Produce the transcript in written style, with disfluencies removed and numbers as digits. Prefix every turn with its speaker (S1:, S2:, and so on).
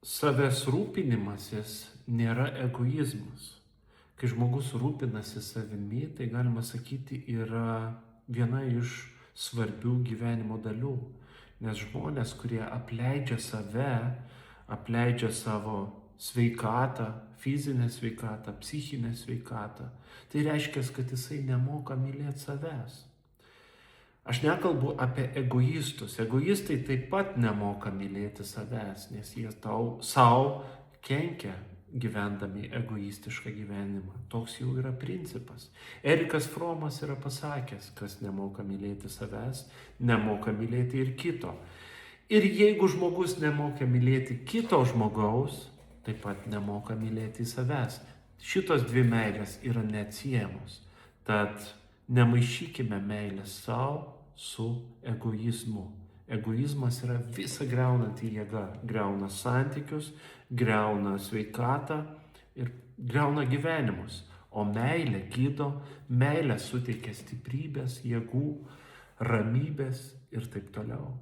S1: savęs rūpinimasis nėra egoizmas. Kai žmogus rūpinasi savimi, tai galima sakyti yra viena iš svarbių gyvenimo dalių. Nes žmonės, kurie apleidžia save, apleidžia savo sveikatą, fizinę sveikatą, psichinę sveikatą, tai reiškia, kad jisai nemoka mylėti savęs. Aš nekalbu apie egoistus. Egoistai taip pat nemoka mylėti savęs, nes jie savo kenkia gyvendami egoistišką gyvenimą. Toks jau yra principas. Erikas Fromas yra pasakęs, kas nemoka mylėti savęs, nemoka mylėti ir kito. Ir jeigu žmogus nemoka mylėti kito žmogaus, taip pat nemoka mylėti savęs. Šitos dvi meilės yra neatsiejamos. Tad nemaišykime meilės savo su egoizmu. Egoizmas yra visa griaunanti jėga. Griauna santykius, griauna sveikatą ir griauna gyvenimus. O meilė gydo, meilė suteikia stiprybės, jėgų, ramybės ir taip toliau.